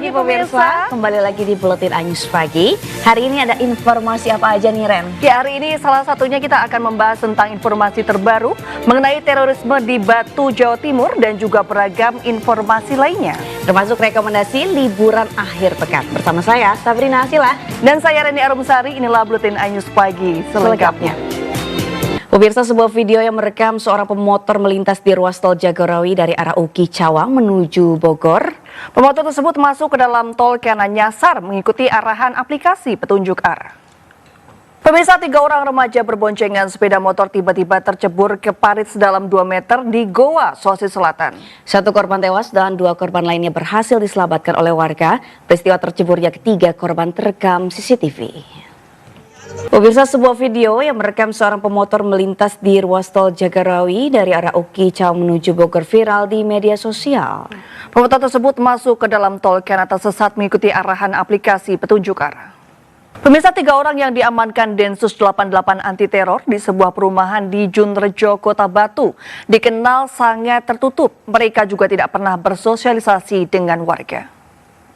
pagi pemirsa, kembali lagi di Buletin Anyus Pagi. Hari ini ada informasi apa aja nih Ren? Ya, hari ini salah satunya kita akan membahas tentang informasi terbaru mengenai terorisme di Batu, Jawa Timur dan juga beragam informasi lainnya. Termasuk rekomendasi liburan akhir pekan. Bersama saya Sabrina Asila. Dan saya Reni Arumsari, inilah Buletin Anyus Pagi selengkapnya. Pemirsa, sebuah video yang merekam seorang pemotor melintas di ruas tol Jagorawi dari arah Uki Cawang menuju Bogor. Pemotor tersebut masuk ke dalam tol karena nyasar mengikuti arahan aplikasi petunjuk arah. Pemirsa, 3 orang remaja berboncengan sepeda motor tiba-tiba tercebur ke parit sedalam 2 meter di Goa, Sulawesi Selatan. 1 korban tewas dan 2 korban lainnya berhasil diselamatkan oleh warga. Peristiwa terceburnya ketiga korban terekam CCTV. Pemirsa, sebuah video yang merekam seorang pemotor melintas di ruas tol Jagorawi dari arah Uki Cawang menuju Bogor viral di media sosial. Pemotor tersebut masuk ke dalam tol karena tersesat mengikuti arahan aplikasi petunjuk arah. Pemirsa, 3 orang yang diamankan Densus 88 anti teror di sebuah perumahan di Junrejo, Kota Batu dikenal sangat tertutup. Mereka juga tidak pernah bersosialisasi dengan warga.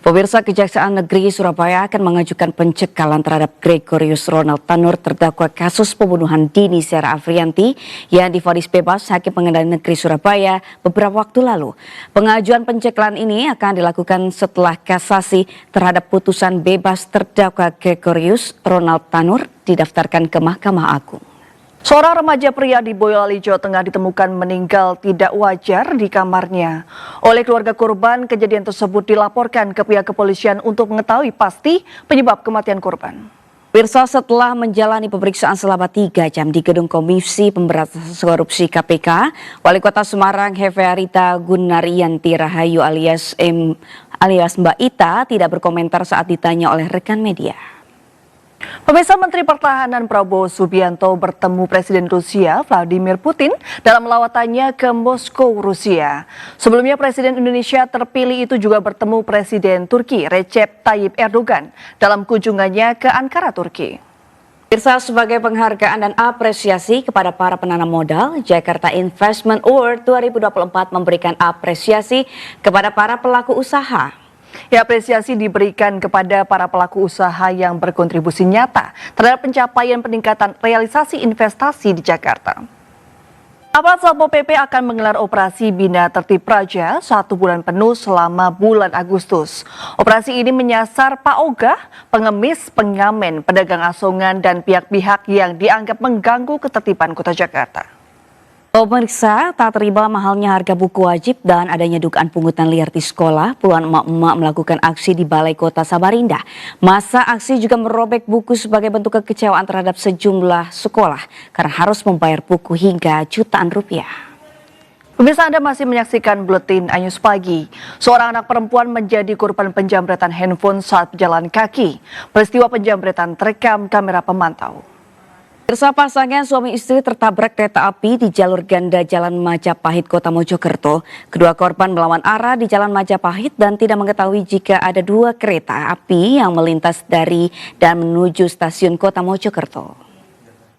Pemirsa, Kejaksaan Negeri Surabaya akan mengajukan pencekalan terhadap Gregorius Ronald Tanur terdakwa kasus pembunuhan Dini Sera Afrianti yang divonis bebas Hakim Pengadilan Negeri Surabaya beberapa waktu lalu. Pengajuan pencekalan ini akan dilakukan setelah kasasi terhadap putusan bebas terdakwa Gregorius Ronald Tanur didaftarkan ke Mahkamah Agung. Seorang remaja pria di Boyolali, Jawa Tengah ditemukan meninggal tidak wajar di kamarnya. Oleh keluarga korban, kejadian tersebut dilaporkan ke pihak kepolisian untuk mengetahui pasti penyebab kematian korban. Pemirsa, setelah menjalani pemeriksaan selama 3 jam di Gedung Komisi Pemberantasan Korupsi KPK, Wali Kota Semarang Hefearita Gunaryanti Rahayu alias Mbak Ita tidak berkomentar saat ditanya oleh rekan media. Pemirsa, Menteri Pertahanan Prabowo Subianto bertemu Presiden Rusia Vladimir Putin dalam lawatannya ke Moskow, Rusia. Sebelumnya Presiden Indonesia terpilih itu juga bertemu Presiden Turki Recep Tayyip Erdogan dalam kunjungannya ke Ankara, Turki. Pemirsa, sebagai penghargaan dan apresiasi kepada para penanam modal, Jakarta Investment Award 2024 memberikan apresiasi kepada para pelaku usaha. Ya, apresiasi diberikan kepada para pelaku usaha yang berkontribusi nyata terhadap pencapaian peningkatan realisasi investasi di Jakarta. Aparat Satpol PP akan menggelar operasi Bina Tertib Praja 1 bulan penuh selama bulan Agustus. Operasi ini menyasar Pak Ogah, pengemis, pengamen, pedagang asongan, dan pihak-pihak yang dianggap mengganggu ketertiban Kota Jakarta. Pemirsa, tak terima mahalnya harga buku wajib dan adanya dugaan pungutan liar di sekolah, puluhan emak-emak melakukan aksi di Balai Kota Samarinda. Masa aksi juga merobek buku sebagai bentuk kekecewaan terhadap sejumlah sekolah karena harus membayar buku hingga jutaan rupiah. Pemirsa, Anda masih menyaksikan Buletin Anyus Pagi. Seorang anak perempuan menjadi korban penjamretan handphone saat berjalan kaki. Peristiwa penjamretan terekam kamera pemantau. Pemirsa, pasangan suami istri tertabrak kereta api di jalur ganda Jalan Majapahit, Kota Mojokerto. Kedua korban melawan arah di Jalan Majapahit dan tidak mengetahui jika ada 2 kereta api yang melintas dari dan menuju stasiun Kota Mojokerto.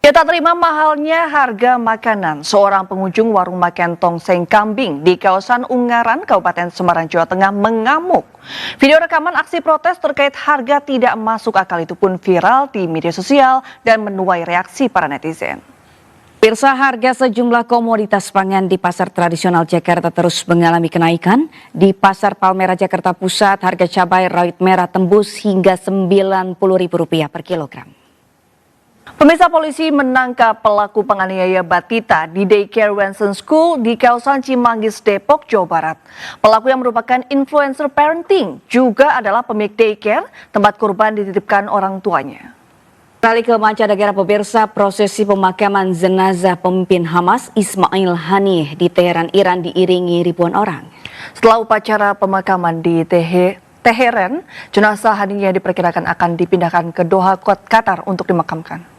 Ya, tak terima mahalnya harga makanan, seorang pengunjung warung makan tongseng kambing di kawasan Ungaran, Kabupaten Semarang, Jawa Tengah mengamuk. Video rekaman aksi protes terkait harga tidak masuk akal itu pun viral di media sosial dan menuai reaksi para netizen. Pemirsa, harga sejumlah komoditas pangan di pasar tradisional Jakarta terus mengalami kenaikan. Di Pasar Palmerah Jakarta Pusat, harga cabai rawit merah tembus hingga Rp90.000 per kilogram. Pemirsa, polisi menangkap pelaku penganiaya Batita di Daycare Wenson School di kawasan Cimanggis, Depok, Jawa Barat. Pelaku yang merupakan influencer parenting juga adalah pemilik daycare tempat korban dititipkan orang tuanya. Beralih ke mancanegara, pemirsa, prosesi pemakaman jenazah pemimpin Hamas Ismail Haniyeh di Teheran, Iran diiringi ribuan orang. Setelah upacara pemakaman di Teheran, jenazah Haniyeh diperkirakan akan dipindahkan ke Doha, Qatar untuk dimakamkan.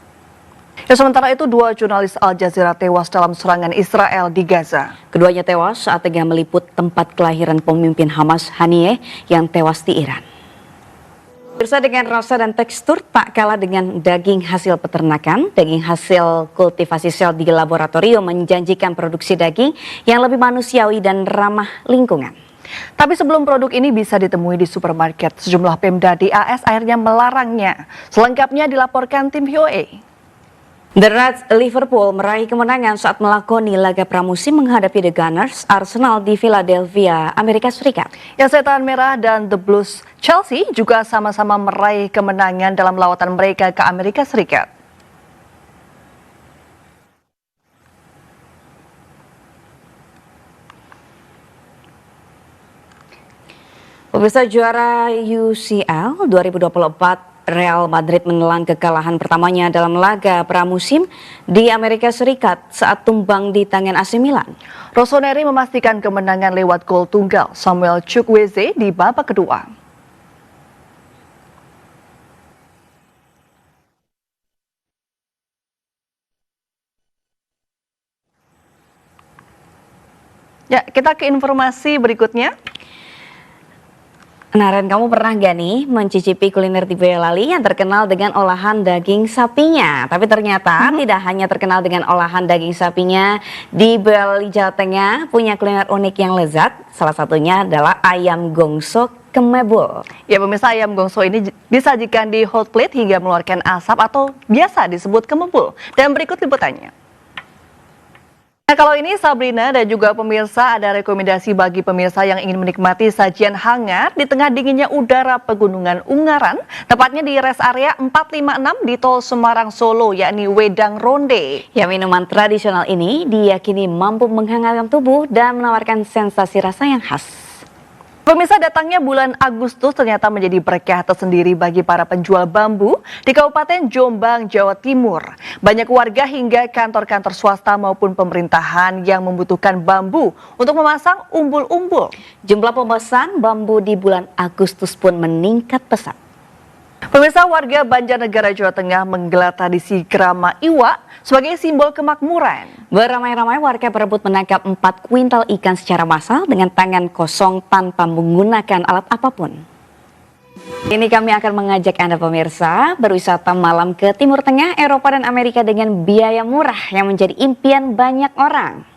Ya, sementara itu 2 jurnalis Al Jazeera tewas dalam serangan Israel di Gaza. Keduanya tewas saat tengah meliput tempat kelahiran pemimpin Hamas Haniyeh yang tewas di Iran. Pemirsa, dengan rasa dan tekstur tak kalah dengan daging hasil peternakan, daging hasil kultivasi sel di laboratorium menjanjikan produksi daging yang lebih manusiawi dan ramah lingkungan. Tapi sebelum produk ini bisa ditemui di supermarket, sejumlah Pemda di AS akhirnya melarangnya. Selengkapnya dilaporkan tim VOA. The Reds Liverpool meraih kemenangan saat melakoni laga pramusim menghadapi The Gunners Arsenal di Philadelphia, Amerika Serikat. Ya, Setan Merah dan The Blues Chelsea juga sama-sama meraih kemenangan dalam lawatan mereka ke Amerika Serikat. Pemirsa, juara UCL 2024 Real Madrid menelan kekalahan pertamanya dalam laga pramusim di Amerika Serikat saat tumbang di tangan AC Milan. Rossoneri memastikan kemenangan lewat gol tunggal Samuel Chukwueze di babak kedua. Ya, kita ke informasi berikutnya. Nah, Ren, kamu pernah gak nih mencicipi kuliner di Boyolali yang terkenal dengan olahan daging sapinya? Tapi ternyata tidak hanya terkenal dengan olahan daging sapinya, di Boyolali, Jawa Tengah punya kuliner unik yang lezat. Salah satunya adalah ayam gongso kemebul. Ya, pemirsa, ayam gongso ini disajikan di hot plate hingga mengeluarkan asap atau biasa disebut kemebul. Dan berikut liputannya. Nah, kalau ini Sabrina dan juga pemirsa, ada rekomendasi bagi pemirsa yang ingin menikmati sajian hangat di tengah dinginnya udara Pegunungan Ungaran, tepatnya di rest area 456 di Tol Semarang Solo, yakni Wedang Ronde. Ya, minuman tradisional ini diyakini mampu menghangatkan tubuh dan menawarkan sensasi rasa yang khas. Pemirsa, datangnya bulan Agustus ternyata menjadi berkah tersendiri bagi para penjual bambu di Kabupaten Jombang, Jawa Timur. Banyak warga hingga kantor-kantor swasta maupun pemerintahan yang membutuhkan bambu untuk memasang umbul-umbul. Jumlah pemesan bambu di bulan Agustus pun meningkat pesat. Pemirsa, warga Banjarnegara, Jawa Tengah menggelar tradisi Krama Iwa sebagai simbol kemakmuran. Beramai-ramai warga berebut menangkap 4 kuintal ikan secara massal dengan tangan kosong tanpa menggunakan alat apapun. Ini kami akan mengajak Anda pemirsa berwisata malam ke Timur Tengah, Eropa dan Amerika dengan biaya murah yang menjadi impian banyak orang.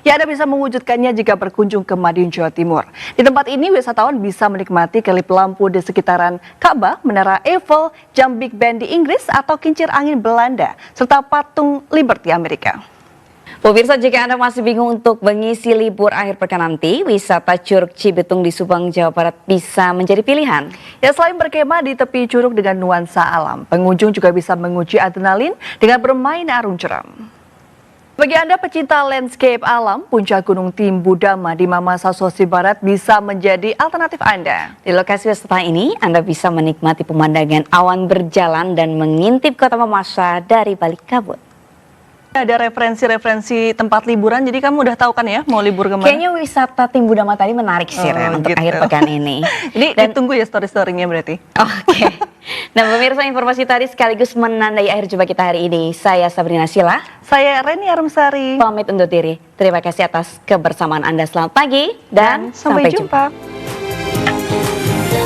Ya, Anda bisa mewujudkannya jika berkunjung ke Madiun, Jawa Timur. Di tempat ini wisatawan bisa menikmati kelip lampu di sekitaran Ka'bah, Menara Eiffel, jam Big Ben di Inggris atau kincir angin Belanda, serta patung Liberty Amerika. Pemirsa, jika Anda masih bingung untuk mengisi libur akhir pekan nanti, wisata Curug Cibitung di Subang, Jawa Barat bisa menjadi pilihan. Ya, selain berkemah di tepi curug dengan nuansa alam, pengunjung juga bisa menguji adrenalin dengan bermain arung jeram. Bagi Anda pecinta landscape alam, puncak Gunung Timbu Dama di Mamasa, Sulawesi Barat bisa menjadi alternatif Anda. Di lokasi wisata ini, Anda bisa menikmati pemandangan awan berjalan dan mengintip kota Mamasa dari balik kabut. Ada referensi-referensi tempat liburan, jadi kamu udah tahu kan ya mau libur kemana? Kayaknya wisata Timbu Dama tadi menarik sih, Ren, untuk gitu. akhir pekan ini. Ini ditunggu ya story-storynya berarti. Oke. Nah, pemirsa, informasi tadi sekaligus menandai akhir jumpa kita hari ini. Saya Sabrina Sila. Saya Reni Arumsari. Pamit undur diri. Terima kasih atas kebersamaan Anda. Selamat pagi dan sampai jumpa.